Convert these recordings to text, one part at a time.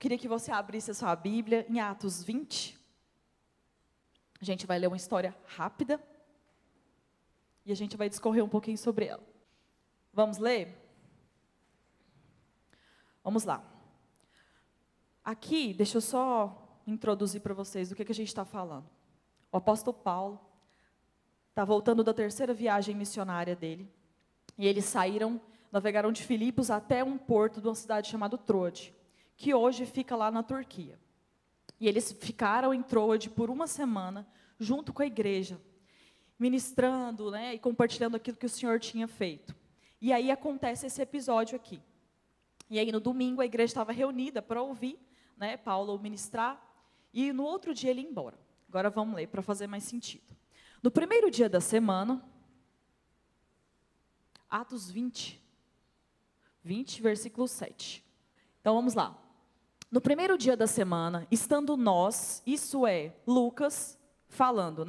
Queria que você abrisse a sua Bíblia em Atos 20. A gente vai ler uma história rápida e a gente vai discorrer um pouquinho sobre ela. Vamos ler? Vamos lá. Aqui, deixa eu só introduzir para vocês do que a gente está falando. O apóstolo Paulo está voltando da terceira viagem missionária dele. E eles navegaram de Filipos até um porto de uma cidade chamada Troade, que hoje fica lá na Turquia. E eles ficaram em Troade por uma semana, junto com a igreja, ministrando, e compartilhando aquilo que o Senhor tinha feito. E aí acontece esse episódio aqui. E aí no domingo a igreja estava reunida para ouvir, Paulo ministrar, e no outro dia ele ia embora. Agora vamos ler para fazer mais sentido. No primeiro dia da semana, Atos 20, versículo 7. Então vamos lá. No primeiro dia da semana, estando nós, isso é, Lucas falando,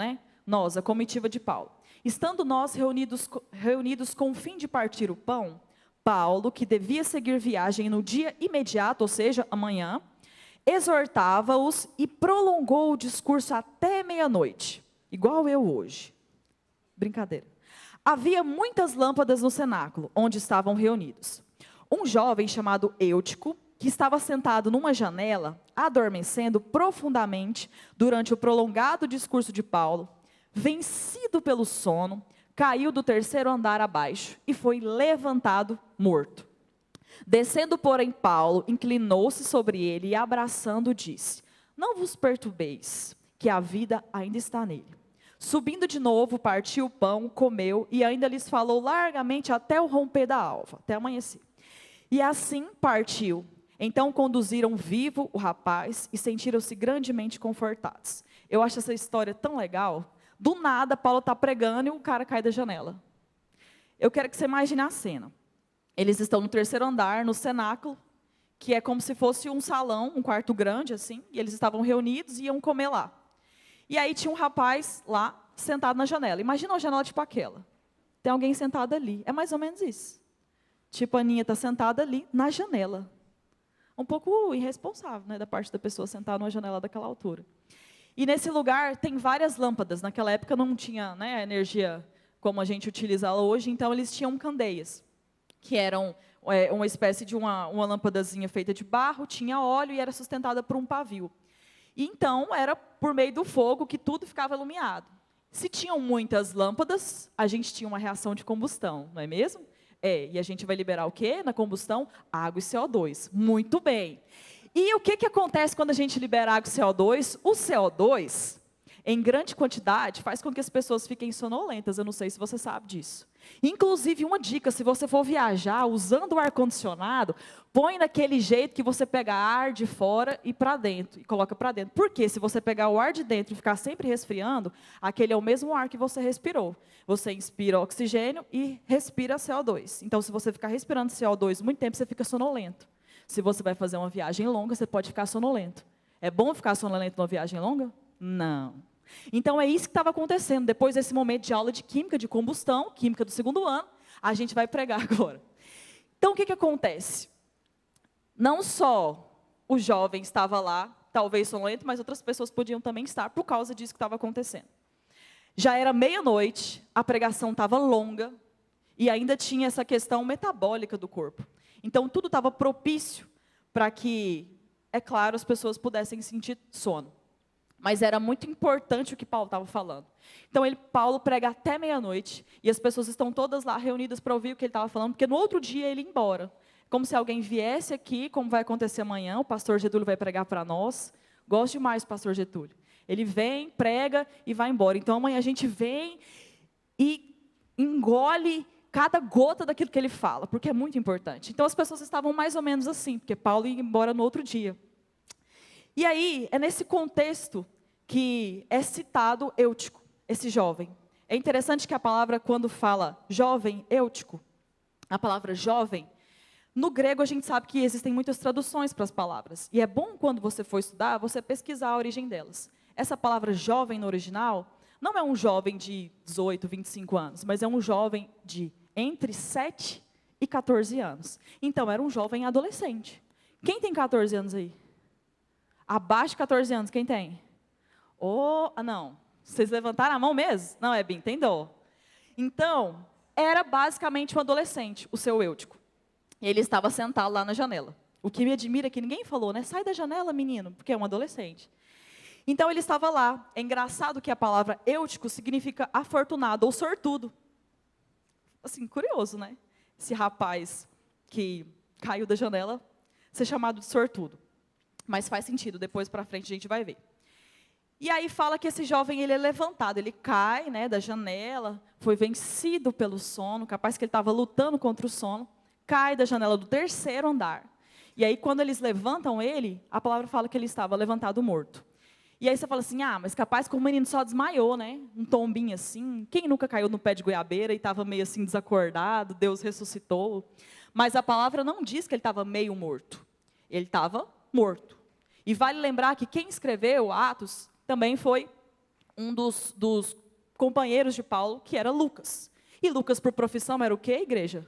nós, a comitiva de Paulo. Estando nós reunidos com o fim de partir o pão, Paulo, que devia seguir viagem no dia imediato, ou seja, amanhã, exortava-os e prolongou o discurso até meia-noite, igual eu hoje. Brincadeira. Havia muitas lâmpadas no cenáculo, onde estavam reunidos. Um jovem chamado Eutico, que estava sentado numa janela, adormecendo profundamente durante o prolongado discurso de Paulo, vencido pelo sono, caiu do terceiro andar abaixo e foi levantado morto. Descendo, porém, Paulo inclinou-se sobre ele e, abraçando, disse: não vos perturbeis, que a vida ainda está nele. Subindo de novo, partiu o pão, comeu e ainda lhes falou largamente até o romper da alva, até amanhecer. E assim partiu. Então conduziram vivo o rapaz e sentiram-se grandemente confortados. Eu acho essa história tão legal. Do nada, Paulo está pregando e o cara cai da janela. Eu quero que você imagine a cena. Eles estão no terceiro andar, no cenáculo, que é como se fosse um salão, um quarto grande, assim, e eles estavam reunidos e iam comer lá. E aí tinha um rapaz lá, sentado na janela. Imagina uma janela tipo aquela. Tem alguém sentado ali. É mais ou menos isso. Tipo, a Aninha está sentada ali, na janela. Um pouco irresponsável, da parte da pessoa sentar numa janela daquela altura. E nesse lugar tem várias lâmpadas. Naquela época não tinha a energia como a gente utiliza ela hoje, então eles tinham candeias, que eram uma espécie de uma lâmpadazinha feita de barro, tinha óleo e era sustentada por um pavio. E então era por meio do fogo que tudo ficava iluminado. Se tinham muitas lâmpadas, a gente tinha uma reação de combustão, não é mesmo? E a gente vai liberar o quê na combustão? Água e CO2. Muito bem. E o que acontece quando a gente libera água e CO2? O CO2, em grande quantidade, faz com que as pessoas fiquem sonolentas. Eu não sei se você sabe disso. Inclusive, uma dica, se você for viajar usando o ar-condicionado, põe daquele jeito que você pega ar de fora e para dentro, e coloca para dentro. Porque se você pegar o ar de dentro e ficar sempre resfriando, aquele é o mesmo ar que você respirou. Você inspira oxigênio e respira CO2. Então, se você ficar respirando CO2 muito tempo, você fica sonolento. Se você vai fazer uma viagem longa, você pode ficar sonolento. É bom ficar sonolento numa viagem longa? Não. Então, é isso que estava acontecendo. Depois desse momento de aula de química, de combustão, química do segundo ano, a gente vai pregar agora. Então, o que acontece? Não só o jovem estava lá, talvez sonolento, mas outras pessoas podiam também estar por causa disso que estava acontecendo. Já era meia-noite, a pregação estava longa e ainda tinha essa questão metabólica do corpo. Então, tudo estava propício para que, é claro, as pessoas pudessem sentir sono. Mas era muito importante o que Paulo estava falando. Então, Paulo prega até meia-noite, e as pessoas estão todas lá reunidas para ouvir o que ele estava falando, porque no outro dia ele ia embora. Como se alguém viesse aqui, como vai acontecer amanhã, o pastor Getúlio vai pregar para nós. Gosto demais do pastor Getúlio. Ele vem, prega e vai embora. Então, amanhã a gente vem e engole cada gota daquilo que ele fala, porque é muito importante. Então, as pessoas estavam mais ou menos assim, porque Paulo ia embora no outro dia. E aí, é nesse contexto que é citado Eutico, esse jovem. É interessante que a palavra, quando fala jovem, Eutico, a palavra jovem, no grego a gente sabe que existem muitas traduções para as palavras. E é bom, quando você for estudar, você pesquisar a origem delas. Essa palavra jovem no original, não é um jovem de 18, 25 anos, mas é um jovem de entre 7 e 14 anos. Então, era um jovem adolescente. Quem tem 14 anos aí? abaixo de 14 anos, quem tem? Não. Vocês levantaram a mão mesmo? Não, Ebin, tem dó. Então, era basicamente um adolescente, o seu Eutico. Ele estava sentado lá na janela. O que me admira é que ninguém falou, né? Sai da janela, menino, porque é um adolescente. Então, ele estava lá. É engraçado que a palavra Eutico significa afortunado ou sortudo. Assim, curioso, né? Esse rapaz que caiu da janela ser chamado de sortudo. Mas faz sentido, depois para frente a gente vai ver. E aí fala que esse jovem, ele é levantado, ele cai, né, da janela, foi vencido pelo sono, capaz que ele estava lutando contra o sono, cai da janela do 3º andar. E aí quando eles levantam ele, a palavra fala que ele estava levantado morto. E aí você fala assim, mas capaz que o menino só desmaiou, né? Um tombinho assim. Quem nunca caiu no pé de goiabeira e estava meio assim desacordado, Deus ressuscitou. Mas a palavra não diz que ele estava meio morto. Ele estava morto. E vale lembrar que quem escreveu Atos também foi um dos companheiros de Paulo, que era Lucas. E Lucas, por profissão, era o quê, igreja?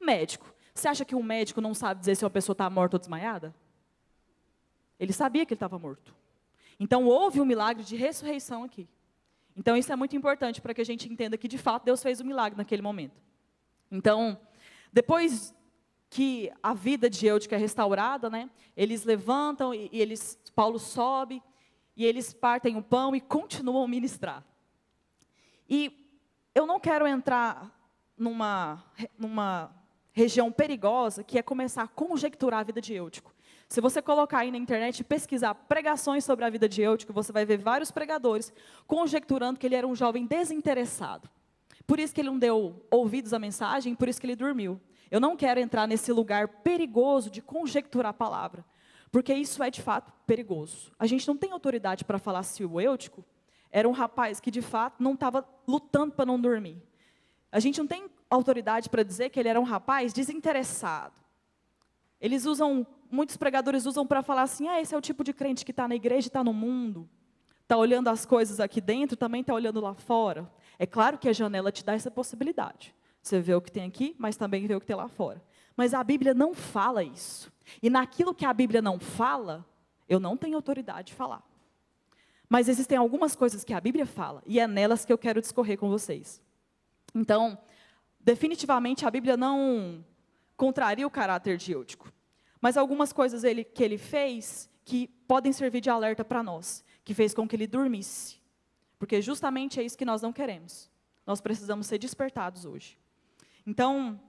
Médico. Você acha que um médico não sabe dizer se uma pessoa está morta ou desmaiada? Ele sabia que ele estava morto. Então, houve um milagre de ressurreição aqui. Então, isso é muito importante para que a gente entenda que, de fato, Deus fez um milagre naquele momento. Então, depois que a vida de Eutico é restaurada, né, eles levantam e Paulo sobe, e eles partem o pão e continuam a ministrar. E eu não quero entrar numa região perigosa, que é começar a conjecturar a vida de Eutico. Se você colocar aí na internet e pesquisar pregações sobre a vida de Eutico, você vai ver vários pregadores conjecturando que ele era um jovem desinteressado. Por isso que ele não deu ouvidos à mensagem, por isso que ele dormiu. Eu não quero entrar nesse lugar perigoso de conjecturar a palavra, porque isso é de fato perigoso. A gente não tem autoridade para falar se o Eutico era um rapaz que de fato não estava lutando para não dormir. A gente não tem autoridade para dizer que ele era um rapaz desinteressado. Muitos pregadores usam para falar assim, esse é o tipo de crente que está na igreja e está no mundo. Está olhando as coisas aqui dentro, também está olhando lá fora. É claro que a janela te dá essa possibilidade. Você vê o que tem aqui, mas também vê o que tem lá fora. Mas a Bíblia não fala isso. E naquilo que a Bíblia não fala, eu não tenho autoridade de falar. Mas existem algumas coisas que a Bíblia fala, e é nelas que eu quero discorrer com vocês. Então, definitivamente a Bíblia não contraria o caráter de Eutico. Mas algumas coisas que ele fez que podem servir de alerta para nós, que fez com que ele dormisse. Porque justamente é isso que nós não queremos. Nós precisamos ser despertados hoje. Então,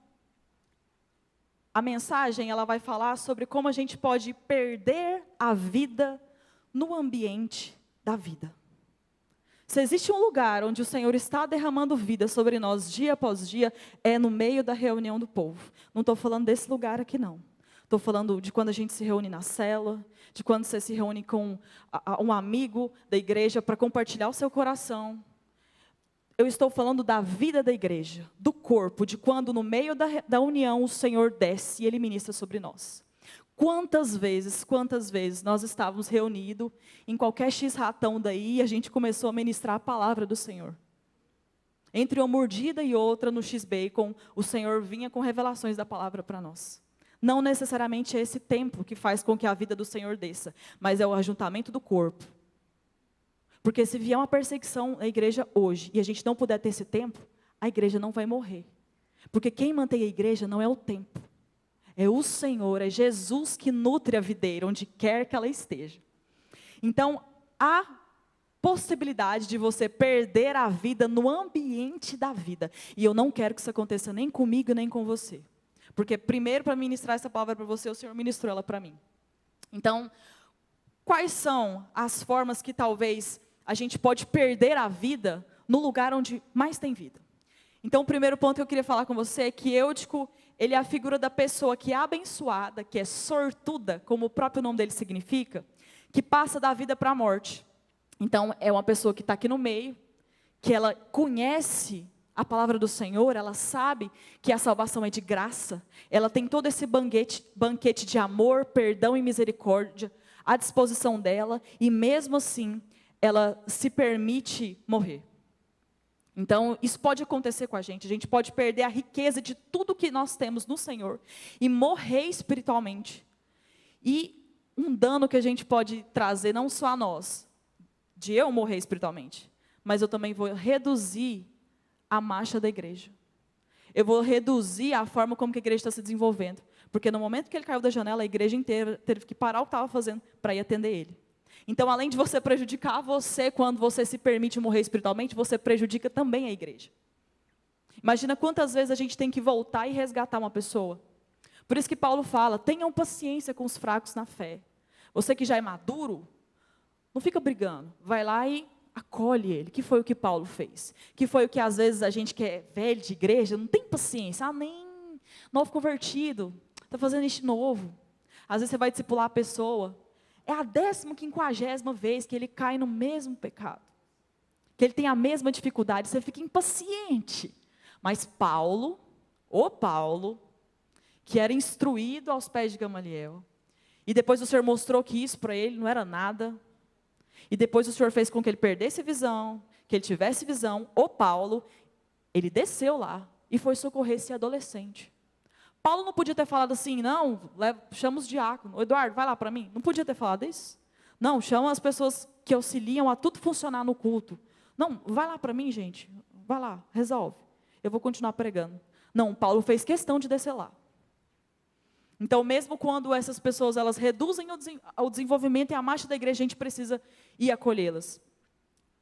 a mensagem ela vai falar sobre como a gente pode perder a vida no ambiente da vida. Se existe um lugar onde o Senhor está derramando vida sobre nós dia após dia, é no meio da reunião do povo. Não estou falando desse lugar aqui, não. Estou falando de quando a gente se reúne na célula, de quando você se reúne com um amigo da igreja para compartilhar o seu coração. Eu estou falando da vida da igreja, do corpo, de quando no meio da união o Senhor desce e Ele ministra sobre nós. Quantas vezes nós estávamos reunidos em qualquer X-ratão daí e a gente começou a ministrar a palavra do Senhor. Entre uma mordida e outra no X-Bacon, o Senhor vinha com revelações da palavra para nós. Não necessariamente é esse tempo que faz com que a vida do Senhor desça, mas é o ajuntamento do corpo. Porque se vier uma perseguição na igreja hoje, e a gente não puder ter esse tempo, a igreja não vai morrer. Porque quem mantém a igreja não é o tempo. É o Senhor, é Jesus que nutre a videira, onde quer que ela esteja. Então, há possibilidade de você perder a vida no ambiente da vida. E eu não quero que isso aconteça nem comigo, nem com você. Porque primeiro, para ministrar essa palavra para você, o Senhor ministrou ela para mim. Então, quais são as formas que talvez a gente pode perder a vida no lugar onde mais tem vida? Então, o primeiro ponto que eu queria falar com você é que Eutico, ele é a figura da pessoa que é abençoada, que é sortuda, como o próprio nome dele significa, que passa da vida para a morte. Então, é uma pessoa que está aqui no meio, que ela conhece a palavra do Senhor, ela sabe que a salvação é de graça, ela tem todo esse banquete de amor, perdão e misericórdia à disposição dela, e mesmo assim, ela se permite morrer. Então, isso pode acontecer com a gente pode perder a riqueza de tudo que nós temos no Senhor, e morrer espiritualmente. E um um dano que a gente pode trazer, não só a nós, de eu morrer espiritualmente, mas eu também vou reduzir a marcha da igreja. Eu vou reduzir a forma como que a igreja está se desenvolvendo. Porque no momento que ele caiu da janela, a igreja inteira teve que parar o que estava fazendo para ir atender ele. Então, além de você prejudicar você, quando você se permite morrer espiritualmente, você prejudica também a igreja. Imagina quantas vezes a gente tem que voltar e resgatar uma pessoa. Por isso que Paulo fala, tenham paciência com os fracos na fé. Você que já é maduro, não fica brigando. Vai lá e acolhe ele, que foi o que Paulo fez. Que foi o que às vezes a gente que é velho de igreja, não tem paciência. Nem novo convertido, está fazendo isso de novo. Às vezes você vai discipular a pessoa, é a 15ª vez que ele cai no mesmo pecado. Que ele tem a mesma dificuldade, você fica impaciente. Mas Paulo, que era instruído aos pés de Gamaliel, e depois o Senhor mostrou que isso para ele não era nada, e depois o Senhor fez com que ele perdesse a visão, que ele tivesse visão. O Paulo, ele desceu lá e foi socorrer esse adolescente. Paulo não podia ter falado assim, não, chama os diáconos. Eduardo, vai lá para mim. Não podia ter falado isso? Não, chama as pessoas que auxiliam a tudo funcionar no culto. Não, vai lá para mim, gente. Vai lá, resolve. Eu vou continuar pregando. Não, Paulo fez questão de descer lá. Então, mesmo quando essas pessoas elas reduzem o desenvolvimento e a marcha da igreja, a gente precisa ir acolhê-las.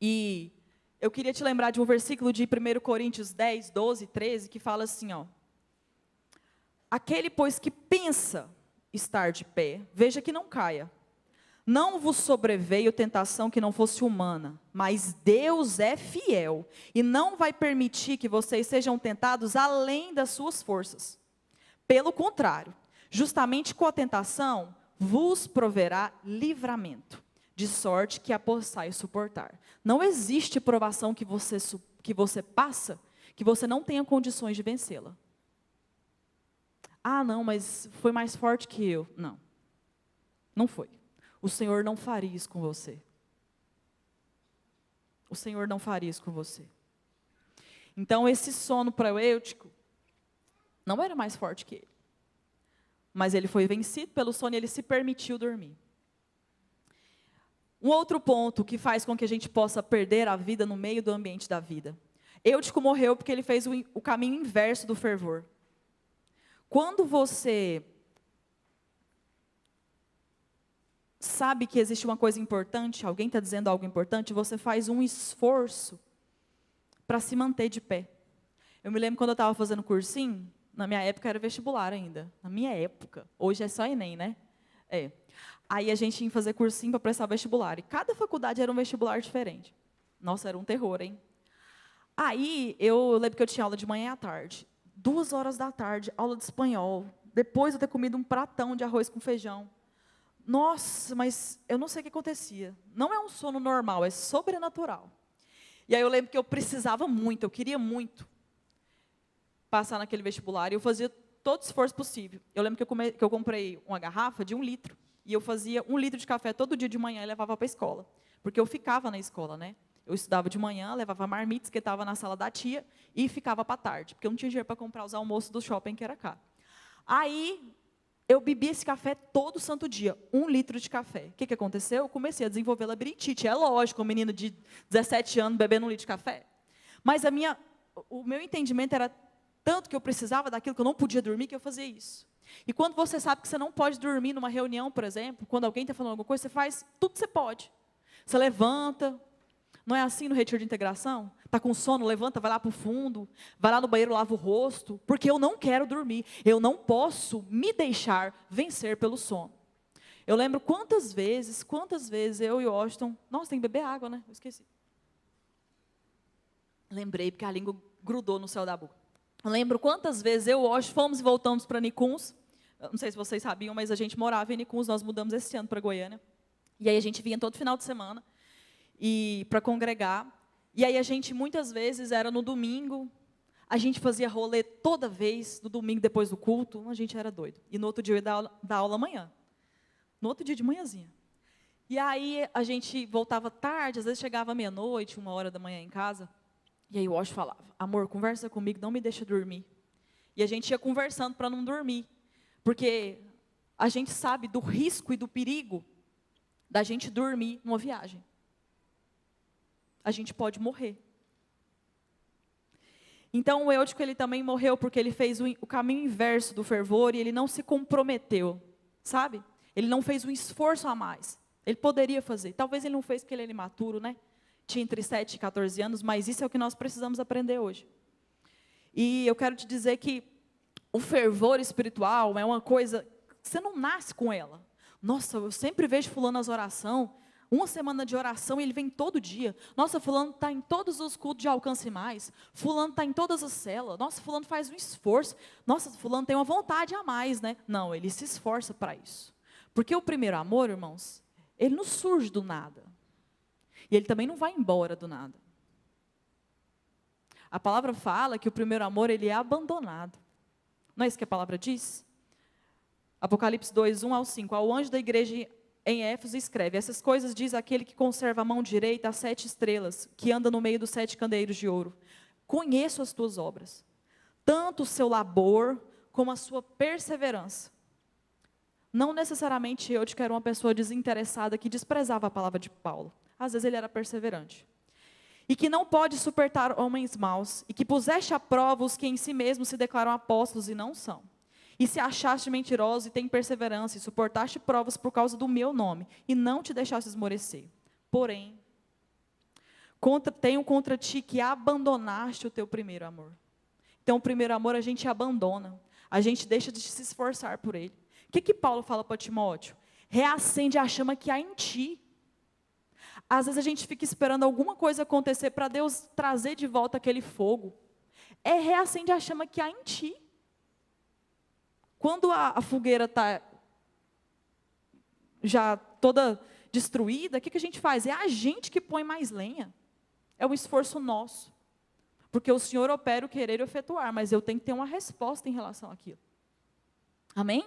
E eu queria te lembrar de um versículo de 1 Coríntios 10, 12, 13, que fala assim, ó. Aquele, pois, que pensa estar de pé, veja que não caia. Não vos sobreveio tentação que não fosse humana, mas Deus é fiel e não vai permitir que vocês sejam tentados além das suas forças. Pelo contrário, justamente com a tentação, vos proverá livramento, de sorte que a possais suportar. Não existe provação que você passa, que você não tenha condições de vencê-la. Ah, não, mas foi mais forte que eu. Não, não foi. O Senhor não faria isso com você. O Senhor não faria isso com você. Então, esse sono proêutico não era mais forte que ele. Mas ele foi vencido pelo sono e ele se permitiu dormir. Um outro ponto que faz com que a gente possa perder a vida no meio do ambiente da vida. Eutico morreu porque ele fez o caminho inverso do fervor. Quando você sabe que existe uma coisa importante, alguém está dizendo algo importante, você faz um esforço para se manter de pé. Eu me lembro quando eu estava fazendo cursinho, na minha época era vestibular ainda. Na minha época, hoje é só Enem, né? Aí a gente ia fazer cursinho para prestar vestibular, e cada faculdade era um vestibular diferente. Nossa, era um terror, hein? Aí, eu lembro que eu tinha aula de manhã e à tarde. 2 horas da tarde, aula de espanhol. Depois eu ter comido um pratão de arroz com feijão. Nossa, mas eu não sei o que acontecia. Não é um sono normal, é sobrenatural. E aí eu lembro que eu precisava muito, eu queria muito passar naquele vestibular. E eu fazia todo o esforço possível. Eu lembro que eu comprei uma garrafa de 1 litro. E eu fazia 1 litro de café todo dia de manhã e levava para a escola. Porque eu ficava na escola, né? Eu estudava de manhã, levava marmitas que estava na sala da tia e ficava para tarde, porque eu não tinha dinheiro para comprar os almoços do shopping, que era caro. Aí, eu bebia esse café todo santo dia, 1 litro de café. O que aconteceu? Eu comecei a desenvolver labirintite. É lógico, um menino de 17 anos bebendo 1 litro de café. Mas o meu entendimento era tanto que eu precisava daquilo que eu não podia dormir, que eu fazia isso. E quando você sabe que você não pode dormir numa reunião, por exemplo, quando alguém está falando alguma coisa, você faz tudo que você pode. Você levanta. Não é assim no retiro de integração? Está com sono, levanta, vai lá para o fundo, vai lá no banheiro, lava o rosto, porque eu não quero dormir, eu não posso me deixar vencer pelo sono. Eu lembro quantas vezes eu e o Washington, nossa, tem que beber água, né? Eu esqueci. Lembrei, porque a língua grudou no céu da boca. Eu lembro quantas vezes eu e o Washington fomos e voltamos para Nicuns, não sei se vocês sabiam, mas a gente morava em Nicuns, nós mudamos esse ano para Goiânia, e aí a gente vinha todo final de semana, e para congregar, e aí a gente muitas vezes era no domingo, a gente fazia rolê toda vez, no domingo depois do culto, a gente era doido, e no outro dia eu ia dar aula amanhã, no outro dia de manhãzinha, e aí a gente voltava tarde, às vezes chegava meia-noite, 1 hora da manhã em casa, e aí o Wash falava, amor, conversa comigo, não me deixa dormir, e a gente ia conversando para não dormir, porque a gente sabe do risco e do perigo da gente dormir numa viagem. A gente pode morrer. Então o Eutico, ele também morreu porque ele fez o caminho inverso do fervor e ele não se comprometeu, sabe? Ele não fez um esforço a mais. Ele poderia fazer. Talvez ele não fez porque ele era imaturo, né? Tinha entre 7 e 14 anos, mas isso é o que nós precisamos aprender hoje. E eu quero te dizer que o fervor espiritual é uma coisa, você não nasce com ela. Nossa, eu sempre vejo fulano nas orações, uma semana de oração e ele vem todo dia. Nossa, fulano está em todos os cultos de alcance mais. Fulano está em todas as células. Nossa, fulano faz um esforço. Nossa, fulano tem uma vontade a mais, né? Não, ele se esforça para isso. Porque o primeiro amor, irmãos, ele não surge do nada. E ele também não vai embora do nada. A palavra fala que o primeiro amor, ele é abandonado. Não é isso que a palavra diz? Apocalipse 2, 1 ao 5. Ao anjo da igreja em Éfeso escreve: essas coisas diz aquele que conserva a mão direita as 7 estrelas, que anda no meio dos 7 candeeiros de ouro. Conheço as tuas obras, tanto o seu labor, como a sua perseverança. Não necessariamente eu era uma pessoa desinteressada que desprezava a palavra de Paulo. Às vezes ele era perseverante. E que não pode suportar homens maus, e que puseste à prova os que em si mesmos se declaram apóstolos e não são. E se achaste mentiroso e tem perseverança, e suportaste provas por causa do meu nome, e não te deixaste esmorecer. Porém, tenho contra ti que abandonaste o teu primeiro amor. Então, o primeiro amor a gente abandona, a gente deixa de se esforçar por ele. O que Paulo fala para Timóteo? Reacende a chama que há em ti. Às vezes a gente fica esperando alguma coisa acontecer para Deus trazer de volta aquele fogo. Reacende a chama que há em ti. Quando a fogueira está já toda destruída, o que a gente faz? É a gente que põe mais lenha. É um esforço nosso. Porque o Senhor opera o querer e o efetuar, mas eu tenho que ter uma resposta em relação àquilo. Amém?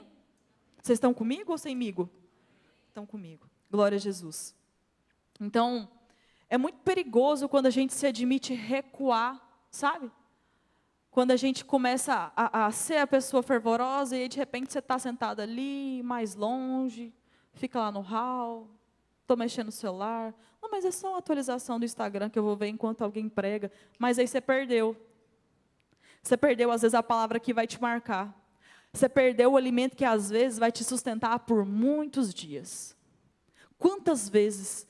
Vocês estão comigo ou semigo? Estão comigo. Glória a Jesus. Então, é muito perigoso quando a gente se admite recuar, sabe? Quando a gente começa a ser a pessoa fervorosa e aí, de repente você está sentado ali, mais longe, fica lá no hall, estou mexendo no celular. Não, mas é só uma atualização do Instagram que eu vou ver enquanto alguém prega. Mas aí você perdeu. Você perdeu, às vezes, a palavra que vai te marcar. Você perdeu o alimento que, às vezes, vai te sustentar por muitos dias. Quantas vezes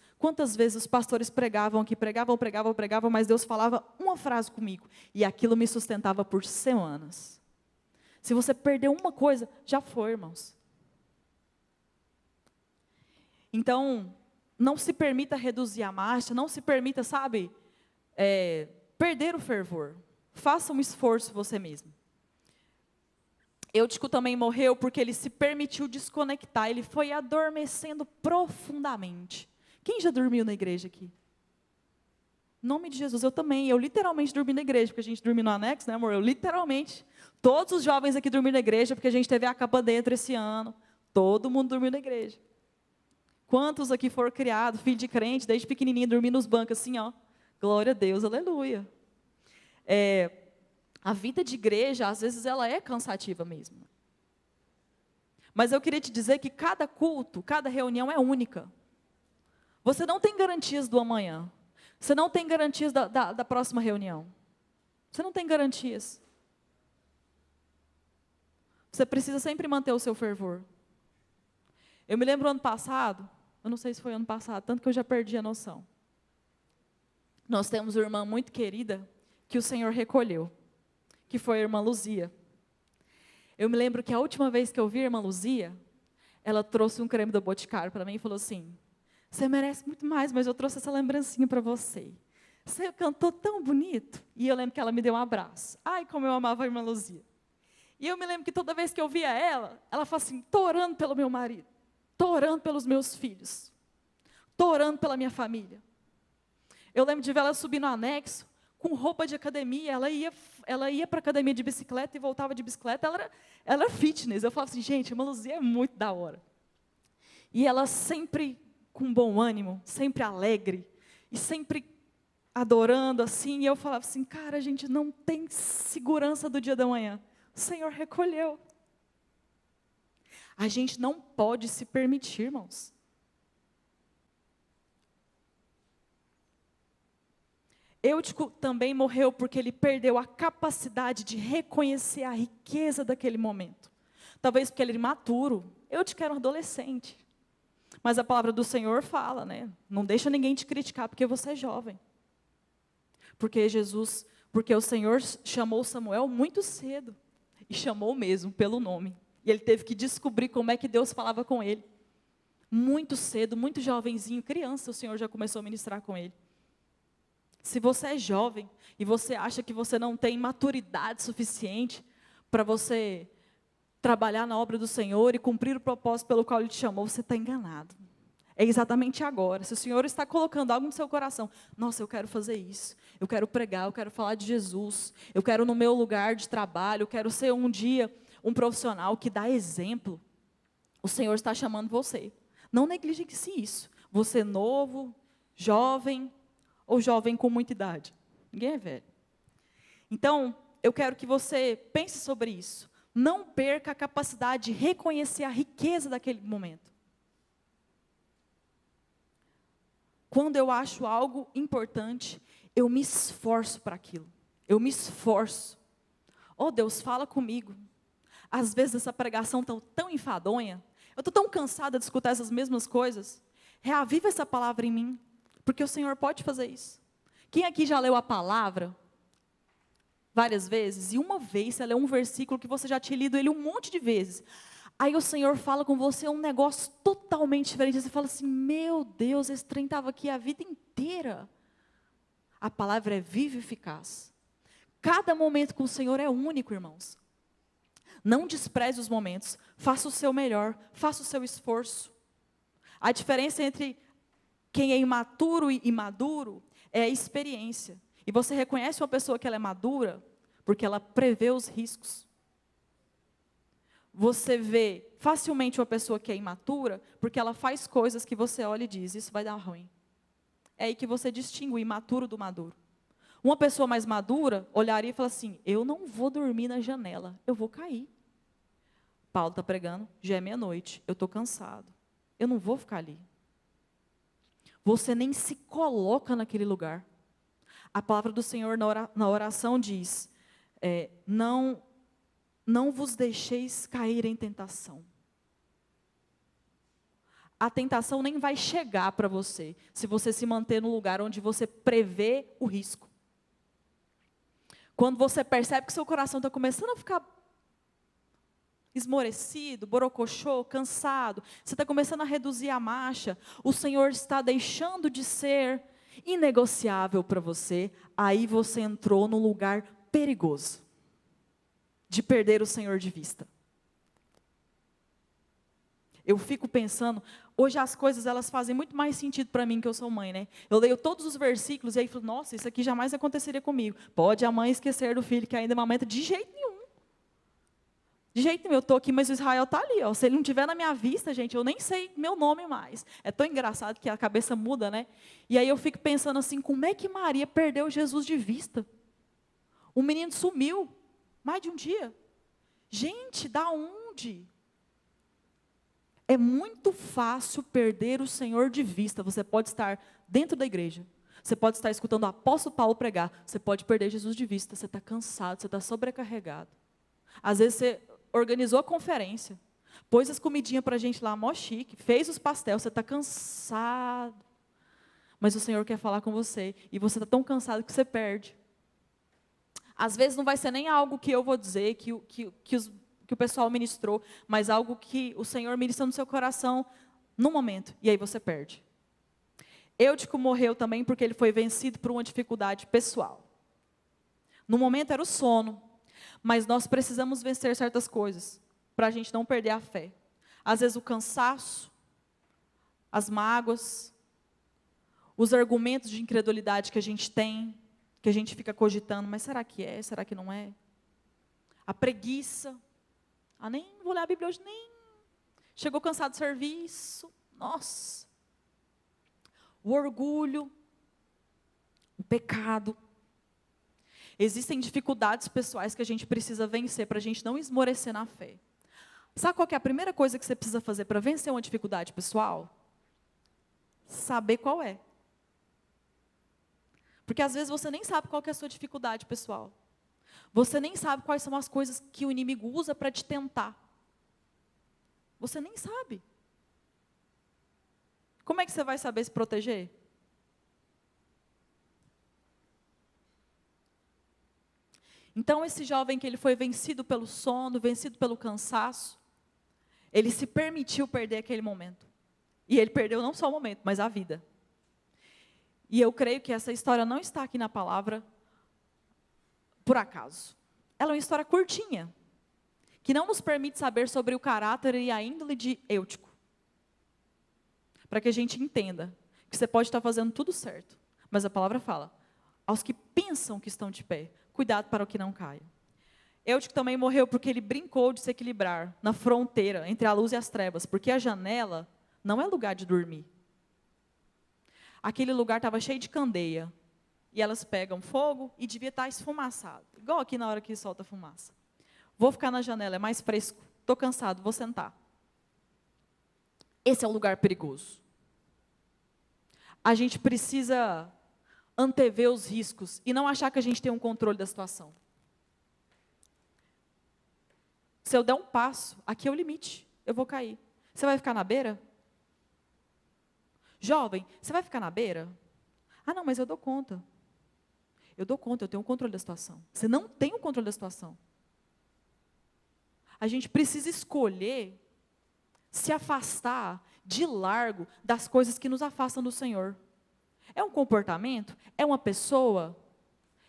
os pastores pregavam aqui, pregavam, mas Deus falava uma frase comigo, e aquilo me sustentava por semanas. Se você perdeu uma coisa, já foi, irmãos. Então, não se permita reduzir a marcha, não se permita, sabe, perder o fervor. Faça um esforço você mesmo. Eutico também morreu porque ele se permitiu desconectar, ele foi adormecendo profundamente. Quem já dormiu na igreja aqui? Em nome de Jesus, eu também. Eu literalmente dormi na igreja, porque a gente dormiu no anexo, né, amor? Eu literalmente. Todos os jovens aqui dormiram na igreja, porque a gente teve a capa dentro esse ano. Todo mundo dormiu na igreja. Quantos aqui foram criados, filho de crente, desde pequenininho, dormindo nos bancos assim, ó. Glória a Deus, aleluia. A vida de igreja, às vezes, ela é cansativa mesmo. Mas eu queria te dizer que cada culto, cada reunião é única. Você não tem garantias do amanhã. Você não tem garantias da próxima reunião. Você não tem garantias. Você precisa sempre manter o seu fervor. Eu me lembro ano passado, eu não sei se foi ano passado, tanto que eu já perdi a noção. Nós temos uma irmã muito querida que o Senhor recolheu, que foi a irmã Luzia. Eu me lembro que a última vez que eu vi a irmã Luzia, ela trouxe um creme do Boticário para mim e falou assim: você merece muito mais, mas eu trouxe essa lembrancinha para você. Você cantou tão bonito. E eu lembro que ela me deu um abraço. Ai, como eu amava a irmã Luzia. E eu me lembro que toda vez que eu via ela falava assim: estou orando pelo meu marido, estou orando pelos meus filhos, estou orando pela minha família. Eu lembro de ver ela subir no anexo, com roupa de academia, ela ia para a academia de bicicleta e voltava de bicicleta, ela era fitness. Eu falava assim: gente, a irmã Luzia é muito da hora. E ela sempre com bom ânimo, sempre alegre, e sempre adorando assim, e eu falava assim: cara, a gente não tem segurança do dia da manhã, o Senhor recolheu. A gente não pode se permitir, irmãos. Eutico também morreu porque ele perdeu a capacidade de reconhecer a riqueza daquele momento. Talvez porque ele era imaturo. Eutico era um adolescente. Mas a palavra do Senhor fala, né? Não deixa ninguém te criticar porque você é jovem. Porque o Senhor chamou Samuel muito cedo. E chamou mesmo pelo nome. E ele teve que descobrir como é que Deus falava com ele. Muito cedo, muito jovenzinho, criança, o Senhor já começou a ministrar com ele. Se você é jovem e você acha que você não tem maturidade suficiente para você trabalhar na obra do Senhor e cumprir o propósito pelo qual Ele te chamou, você está enganado. É exatamente agora. Se o Senhor está colocando algo no seu coração, nossa, eu quero fazer isso, eu quero pregar, eu quero falar de Jesus, eu quero no meu lugar de trabalho, eu quero ser um dia um profissional que dá exemplo, o Senhor está chamando você. Não negligencie isso. Você novo, jovem, ou jovem com muita idade? Ninguém é velho. Então, eu quero que você pense sobre isso. Não perca a capacidade de reconhecer a riqueza daquele momento. Quando eu acho algo importante, eu me esforço para aquilo. Eu me esforço. Oh, Deus, fala comigo. Às vezes essa pregação está tão enfadonha. Eu estou tão cansada de escutar essas mesmas coisas. Reaviva essa palavra em mim. Porque o Senhor pode fazer isso. Quem aqui já leu a palavra várias vezes? E uma vez você leu um versículo que você já tinha lido ele um monte de vezes. Aí o Senhor fala com você um negócio totalmente diferente. Você fala assim, meu Deus, esse trem estava aqui a vida inteira. A palavra é viva e eficaz. Cada momento com o Senhor é único, irmãos. Não despreze os momentos. Faça o seu melhor. Faça o seu esforço. A diferença entre quem é imaturo e maduro é a experiência. E você reconhece uma pessoa que ela é madura porque ela prevê os riscos. Você vê facilmente uma pessoa que é imatura porque ela faz coisas que você olha e diz, isso vai dar ruim. É aí que você distingue o imaturo do maduro. Uma pessoa mais madura olharia e fala assim, eu não vou dormir na janela, eu vou cair. Paulo está pregando, já é meia-noite, eu estou cansado, eu não vou ficar ali. Você nem se coloca naquele lugar. A palavra do Senhor na oração diz, não vos deixeis cair em tentação. A tentação nem vai chegar para você, se você se manter no lugar onde você prevê o risco. Quando você percebe que seu coração está começando a ficar esmorecido, borocochô, cansado, você está começando a reduzir a marcha, o Senhor está deixando de ser inegociável para você, aí você entrou num lugar perigoso, de perder o Senhor de vista. Eu fico pensando, hoje as coisas elas fazem muito mais sentido para mim que eu sou mãe, né? Eu leio todos os versículos e aí falo, nossa, isso aqui jamais aconteceria comigo. Pode a mãe esquecer do filho que ainda amamenta? De jeito nenhum. De jeito nenhum, eu estou aqui, mas o Israel está ali. Ó. Se ele não estiver na minha vista, gente, eu nem sei meu nome mais. É tão engraçado que a cabeça muda, né? E aí eu fico pensando assim, como é que Maria perdeu Jesus de vista? O menino sumiu, mais de um dia. Gente, da onde? É muito fácil perder o Senhor de vista. Você pode estar dentro da igreja. Você pode estar escutando o apóstolo Paulo pregar. Você pode perder Jesus de vista. Você está cansado, você está sobrecarregado. Às vezes você organizou a conferência, pôs as comidinhas para a gente lá, mó chique, fez os pastéis, você está cansado. Mas o Senhor quer falar com você, e você está tão cansado que você perde. Às vezes não vai ser nem algo que eu vou dizer, que o pessoal ministrou, mas algo que o Senhor ministra no seu coração, no momento, e aí você perde. Eutico morreu também porque ele foi vencido por uma dificuldade pessoal. No momento era o sono, mas nós precisamos vencer certas coisas, para a gente não perder a fé. Às vezes o cansaço, as mágoas, os argumentos de incredulidade que a gente tem, que a gente fica cogitando, mas será que é, será que não é? A preguiça, nem vou ler a Bíblia hoje, nem. Chegou cansado do serviço, nossa. O orgulho, o pecado. Existem dificuldades pessoais que a gente precisa vencer para a gente não esmorecer na fé. Sabe qual que é a primeira coisa que você precisa fazer para vencer uma dificuldade pessoal? Saber qual é. Porque às vezes você nem sabe qual que é a sua dificuldade pessoal. Você nem sabe quais são as coisas que o inimigo usa para te tentar. Você nem sabe. Como é que você vai saber se proteger? Então esse jovem que ele foi vencido pelo sono, vencido pelo cansaço, ele se permitiu perder aquele momento. E ele perdeu não só o momento, mas a vida. E eu creio que essa história não está aqui na palavra por acaso. Ela é uma história curtinha, que não nos permite saber sobre o caráter e a índole de Eutico. Para que a gente entenda que você pode estar fazendo tudo certo, mas a palavra fala, aos que pensam que estão de pé, cuidado para o que não caia. Eutico também morreu porque ele brincou de se equilibrar na fronteira entre a luz e as trevas, porque a janela não é lugar de dormir. Aquele lugar estava cheio de candeia, e elas pegam fogo e devia estar esfumaçado, igual aqui na hora que solta fumaça. Vou ficar na janela, é mais fresco, estou cansado, vou sentar. Esse é um lugar perigoso. A gente precisa antever os riscos e não achar que a gente tem um controle da situação. Se eu der um passo, aqui é o limite, eu vou cair. Você vai ficar na beira? Jovem, você vai ficar na beira? Ah, não, mas eu dou conta. Eu dou conta, eu tenho o controle da situação. Você não tem o controle da situação. A gente precisa escolher se afastar de largo das coisas que nos afastam do Senhor. É um comportamento? É uma pessoa?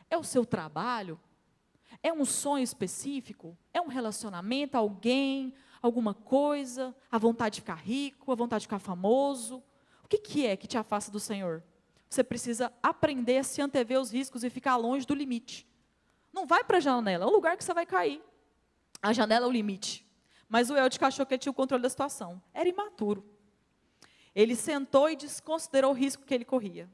É o seu trabalho? É um sonho específico? É um relacionamento? Alguém? Alguma coisa? A vontade de ficar rico? A vontade de ficar famoso? O que é que te afasta do Senhor? Você precisa aprender a se antever os riscos e ficar longe do limite. Não vai para a janela, é o lugar que você vai cair. A janela é o limite. Mas o Eutico achou que ele tinha o controle da situação. Era imaturo. Ele sentou e desconsiderou o risco que ele corria.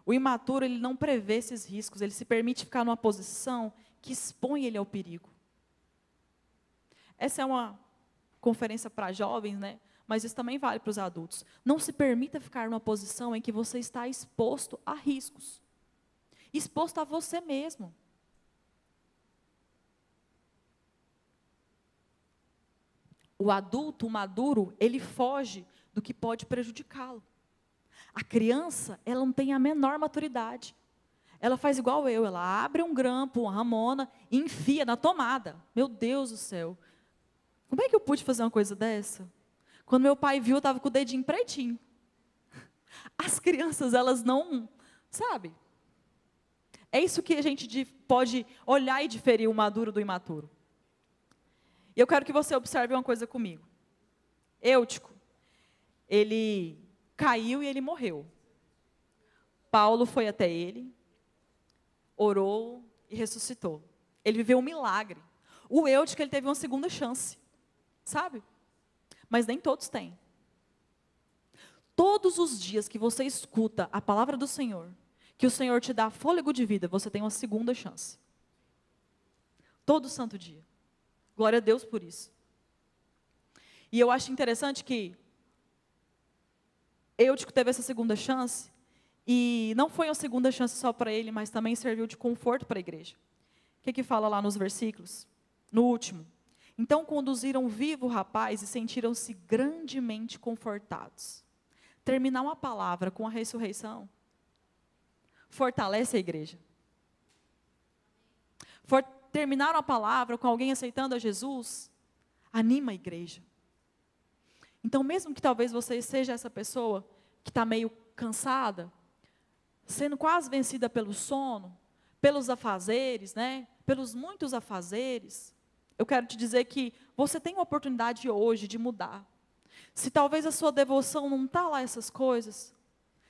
O imaturo, ele não prevê esses riscos, ele se permite ficar numa posição que expõe ele ao perigo. Essa é uma conferência para jovens, né? Mas isso também vale para os adultos. Não se permita ficar numa posição em que você está exposto a riscos. Exposto a você mesmo. O adulto, o maduro, ele foge do que pode prejudicá-lo. A criança, ela não tem a menor maturidade. Ela faz igual eu, ela abre um grampo, uma ramona, e enfia na tomada. Meu Deus do céu. Como é que eu pude fazer uma coisa dessa? Quando meu pai viu, eu estava com o dedinho pretinho. As crianças, elas não, sabe? É isso que a gente pode olhar e diferir o maduro do imaturo. E eu quero que você observe uma coisa comigo. Eutico, ele caiu e ele morreu. Paulo foi até ele, orou e ressuscitou. Ele viveu um milagre. O Eutico, ele teve uma segunda chance, sabe? Mas nem todos têm. Todos os dias que você escuta a palavra do Senhor, que o Senhor te dá fôlego de vida, você tem uma segunda chance. Todo santo dia. Glória a Deus por isso. E eu acho interessante que Eutico teve essa segunda chance, e não foi uma segunda chance só para ele, mas também serviu de conforto para a igreja. O que fala lá nos versículos? No último. Então conduziram vivo o rapaz e sentiram-se grandemente confortados. Terminar uma palavra com a ressurreição fortalece a igreja. Terminar uma palavra com alguém aceitando a Jesus anima a igreja. Então, mesmo que talvez você seja essa pessoa que está meio cansada, sendo quase vencida pelo sono, pelos afazeres, né? Pelos muitos afazeres, eu quero te dizer que você tem uma oportunidade hoje de mudar. Se talvez a sua devoção não está lá essas coisas,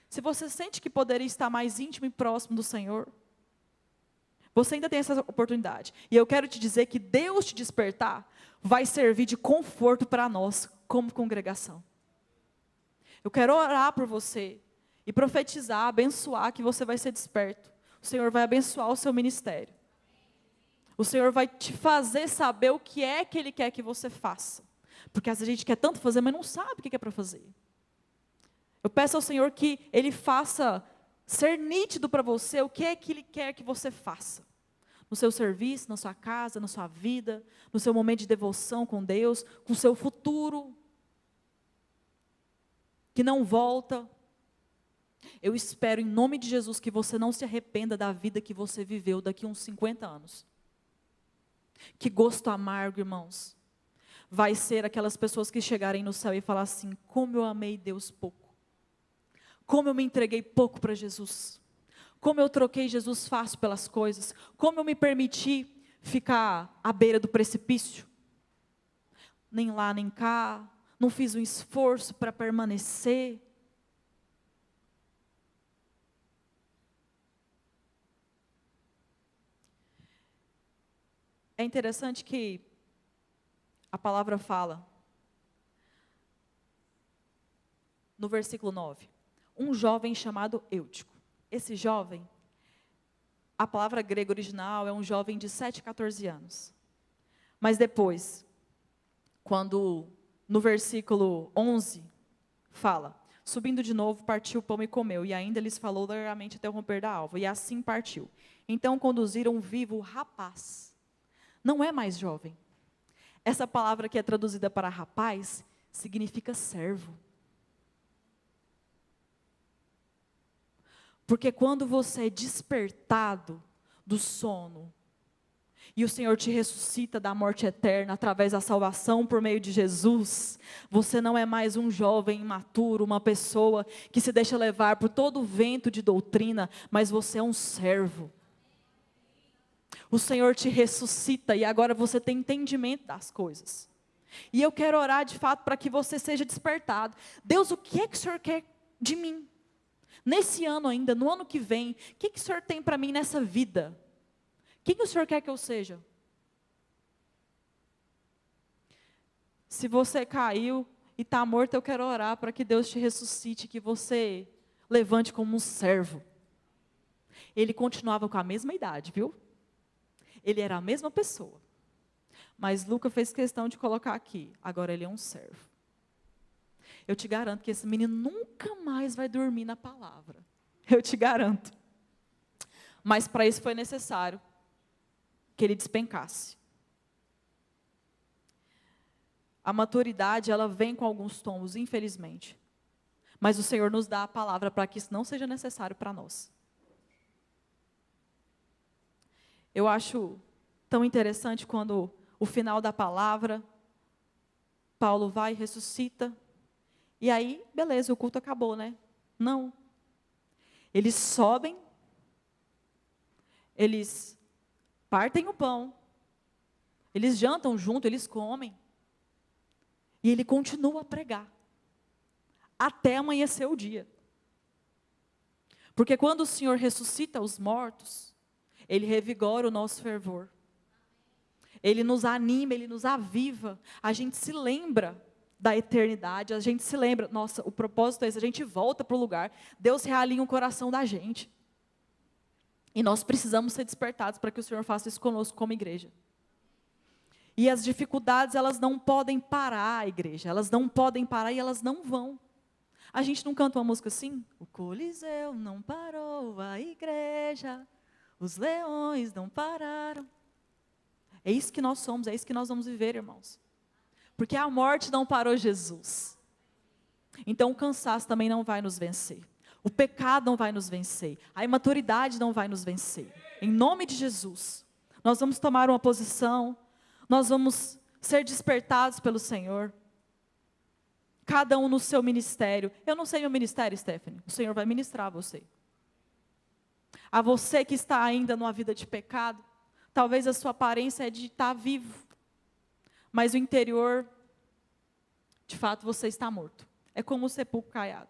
se você sente que poderia estar mais íntimo e próximo do Senhor, você ainda tem essa oportunidade. E eu quero te dizer que Deus te despertar vai servir de conforto para nós, como congregação. Eu quero orar por você e profetizar, abençoar que você vai ser desperto. O Senhor vai abençoar o seu ministério. O Senhor vai te fazer saber o que é que Ele quer que você faça. Porque às vezes a gente quer tanto fazer, mas não sabe o que é para fazer. Eu peço ao Senhor que Ele faça ser nítido para você o que é que Ele quer que você faça. No seu serviço, na sua casa, na sua vida, no seu momento de devoção com Deus, com o seu futuro, que não volta. Eu espero em nome de Jesus que você não se arrependa da vida que você viveu daqui a uns 50 anos. Que gosto amargo, irmãos, vai ser aquelas pessoas que chegarem no céu e falar assim: como eu amei Deus pouco, como eu me entreguei pouco para Jesus, como eu troquei Jesus fácil pelas coisas, como eu me permiti ficar à beira do precipício, nem lá nem cá, não fiz um esforço para permanecer. É interessante que a palavra fala, no versículo 9, um jovem chamado Eutico. Esse jovem, a palavra grega original é um jovem de 7 a 14 anos. Mas depois, quando no versículo 11, fala, subindo de novo, partiu o pão e comeu, e ainda lhes falou largamente até o romper da alva, e assim partiu. Então conduziram vivo o rapaz. Não é mais jovem. Essa palavra que é traduzida para rapaz, significa servo. Porque quando você é despertado do sono, e o Senhor te ressuscita da morte eterna, através da salvação por meio de Jesus, você não é mais um jovem imaturo, uma pessoa que se deixa levar por todo o vento de doutrina, mas você é um servo. O Senhor te ressuscita e agora você tem entendimento das coisas. E eu quero orar de fato para que você seja despertado. Deus, o que é que o Senhor quer de mim? Nesse ano ainda, no ano que vem, o que o Senhor tem para mim nessa vida? Quem o Senhor quer que eu seja? Se você caiu e está morto, eu quero orar para que Deus te ressuscite, que você levante como um servo. Ele continuava com a mesma idade, viu? Ele era a mesma pessoa. Mas Lucas fez questão de colocar aqui, agora ele é um servo. Eu te garanto que esse menino nunca mais vai dormir na palavra. Eu te garanto. Mas para isso foi necessário que ele despencasse. A maturidade, ela vem com alguns tombos, infelizmente. Mas o Senhor nos dá a palavra para que isso não seja necessário para nós. Eu acho tão interessante quando o final da palavra, Paulo vai e ressuscita, e aí, beleza, o culto acabou, né? Não. Eles sobem, eles partem o pão, eles jantam junto, eles comem, e ele continua a pregar, até amanhecer o dia. Porque quando o Senhor ressuscita os mortos, Ele revigora o nosso fervor. Ele nos anima, Ele nos aviva. A gente se lembra da eternidade, a gente se lembra, nossa, o propósito é esse, a gente volta para o lugar, Deus realinha o coração da gente. E nós precisamos ser despertados para que o Senhor faça isso conosco como igreja. E as dificuldades, elas não podem parar a igreja, elas não podem parar e elas não vão. A gente não canta uma música assim? O Coliseu não parou, a igreja, os leões não pararam. É isso que nós somos, é isso que nós vamos viver, irmãos. Porque a morte não parou Jesus. Então o cansaço também não vai nos vencer. O pecado não vai nos vencer. A imaturidade não vai nos vencer. Em nome de Jesus, nós vamos tomar uma posição, nós vamos ser despertados pelo Senhor. Cada um no seu ministério. Eu não sei meu ministério, Stephanie. O Senhor vai ministrar a você. A você que está ainda numa vida de pecado, talvez a sua aparência é de estar vivo, mas o interior, de fato, você está morto. É como o sepulcro caiado.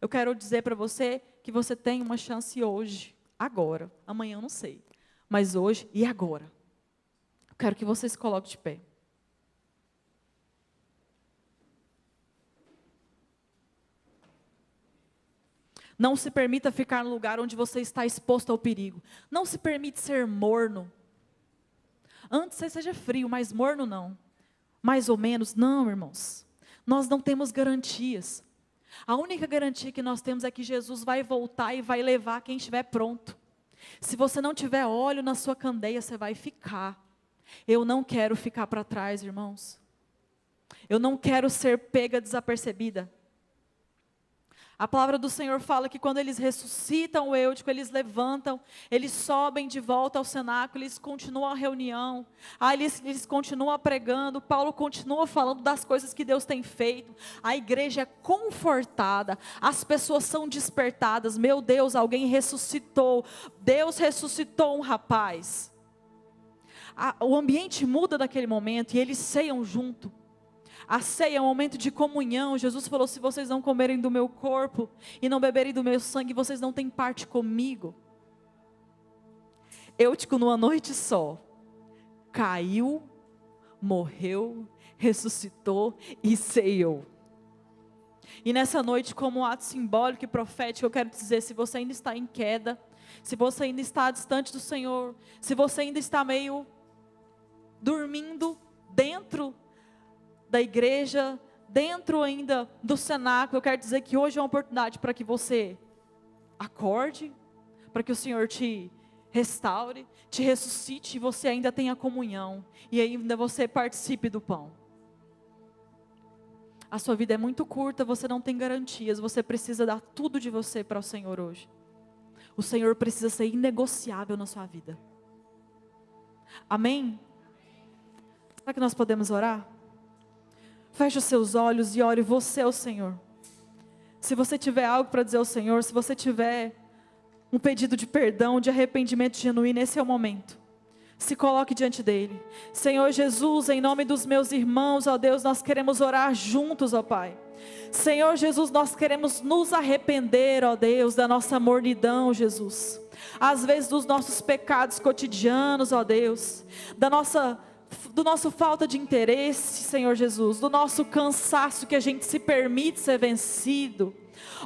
Eu quero dizer para você que você tem uma chance hoje, agora. Amanhã eu não sei, mas hoje e agora. Eu quero que você se coloque de pé. Não se permita ficar no lugar onde você está exposto ao perigo. Não se permite ser morno. Antes você seja frio, mas morno não. Mais ou menos, não, irmãos. Nós não temos garantias. A única garantia que nós temos é que Jesus vai voltar e vai levar quem estiver pronto. Se você não tiver óleo na sua candeia, você vai ficar. Eu não quero ficar para trás, irmãos. Eu não quero ser pega desapercebida. A palavra do Senhor fala que quando eles ressuscitam o Eutico, eles levantam, eles sobem de volta ao cenáculo, eles continuam a reunião, eles continuam pregando, Paulo continua falando das coisas que Deus tem feito, a igreja é confortada, as pessoas são despertadas, meu Deus, alguém ressuscitou, Deus ressuscitou um rapaz. O ambiente muda naquele momento e eles ceiam junto. A ceia é um momento de comunhão. Jesus falou, se vocês não comerem do meu corpo e não beberem do meu sangue, vocês não têm parte comigo. Eutico numa noite só, caiu, morreu, ressuscitou e ceiou. E nessa noite, como um ato simbólico e profético, eu quero dizer, se você ainda está em queda, se você ainda está distante do Senhor, se você ainda está meio dormindo dentro da igreja, dentro ainda do cenáculo, eu quero dizer que hoje é uma oportunidade para que você acorde, para que o Senhor te restaure, te ressuscite, e você ainda tenha comunhão, e ainda você participe do pão. A sua vida é muito curta, você não tem garantias, você precisa dar tudo de você para o Senhor hoje. O Senhor precisa ser inegociável na sua vida. Amém? Será que nós podemos orar? Feche os seus olhos e ore você ao Senhor. Se você tiver algo para dizer ao Senhor, se você tiver um pedido de perdão, de arrependimento genuíno, esse é o momento. Se coloque diante dele. Senhor Jesus, em nome dos meus irmãos, ó Deus, nós queremos orar juntos, ó Pai. Senhor Jesus, nós queremos nos arrepender, ó Deus, da nossa mornidão, Jesus. Às vezes dos nossos pecados cotidianos, ó Deus, do nosso falta de interesse, Senhor Jesus, do nosso cansaço que a gente se permite ser vencido.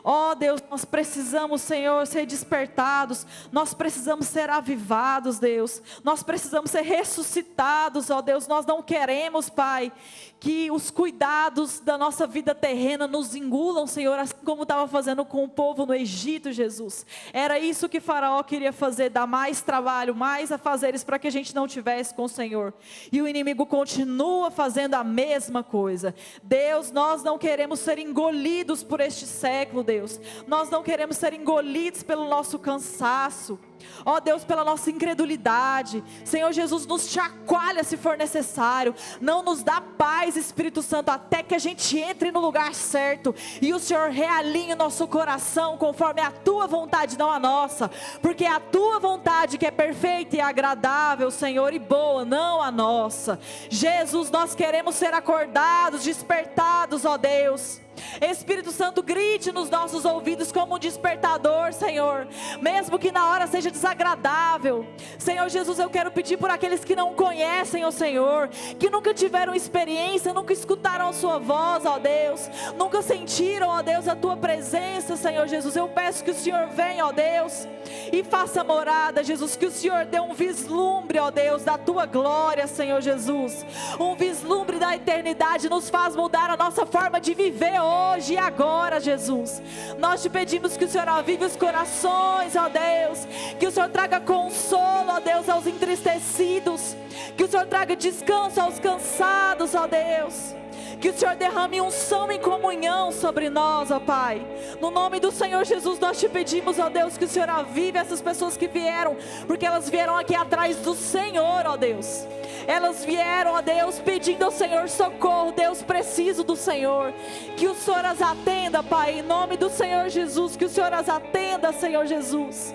Ó Deus, nós precisamos, Senhor, ser despertados, nós precisamos ser avivados, Deus, nós precisamos ser ressuscitados, ó Deus, nós não queremos, Pai, que os cuidados da nossa vida terrena nos engulam, Senhor, assim como estava fazendo com o povo no Egito, Jesus. Era isso que Faraó queria fazer, dar mais trabalho, mais afazeres para que a gente não tivesse com o Senhor. E o inimigo continua fazendo a mesma coisa. Deus, nós não queremos ser engolidos por este século, Deus. Nós não queremos ser engolidos pelo nosso cansaço. Ó Deus, pela nossa incredulidade. Senhor Jesus, nos chacoalha se for necessário. Não nos dá paz, Espírito Santo, até que a gente entre no lugar certo e o Senhor realinhe o nosso coração conforme a tua vontade, não a nossa, porque é a tua vontade que é perfeita e agradável, Senhor, e boa, não a nossa. Jesus, nós queremos ser acordados, despertados, ó Deus. Espírito Santo, grite nos nossos ouvidos como um despertador, Senhor, mesmo que na hora seja desagradável. Senhor Jesus, eu quero pedir por aqueles que não conhecem o Senhor, que nunca tiveram experiência, nunca escutaram a sua voz, ó Deus, nunca sentiram, ó Deus, a tua presença, Senhor Jesus. Eu peço que o Senhor venha, ó Deus, e faça morada, Jesus, que o Senhor dê um vislumbre, ó Deus, da tua glória, Senhor Jesus, um vislumbre da eternidade, nos faz mudar a nossa forma de viver hoje e agora, Jesus. Nós te pedimos que o Senhor avive os corações, ó Deus, que o Senhor traga consolo, ó Deus, aos entristecidos, que o Senhor traga descanso aos cansados, ó Deus, que o Senhor derrame unção em comunhão sobre nós, ó Pai. No nome do Senhor Jesus, nós te pedimos, ó Deus, que o Senhor avive essas pessoas que vieram, porque elas vieram aqui atrás do Senhor, ó Deus. Elas vieram, ó Deus, pedindo ao Senhor socorro. Deus, preciso do Senhor. Que o Senhor as atenda, Pai, em nome do Senhor Jesus. Que o Senhor as atenda, Senhor Jesus.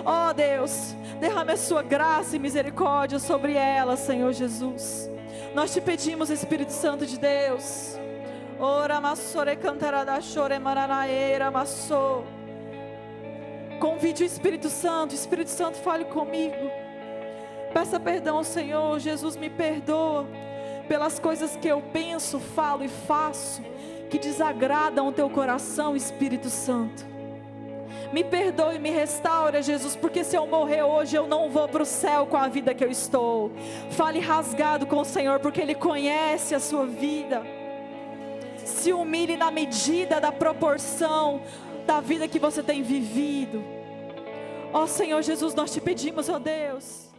Ó Deus, derrame a sua graça e misericórdia sobre elas, Senhor Jesus. Nós te pedimos, Espírito Santo de Deus. Ora massore cantarada chore maranaeira massou. Convide o Espírito Santo. Espírito Santo, fale comigo. Peça perdão ao Senhor. Jesus, me perdoa pelas coisas que eu penso, falo e faço que desagradam o teu coração, Espírito Santo. Me perdoe e me restaura, Jesus, porque se eu morrer hoje, eu não vou para o céu com a vida que eu estou. Fale rasgado com o Senhor, porque Ele conhece a sua vida. Se humilhe na medida da proporção da vida que você tem vivido. Ó Senhor Jesus, nós te pedimos, ó Deus,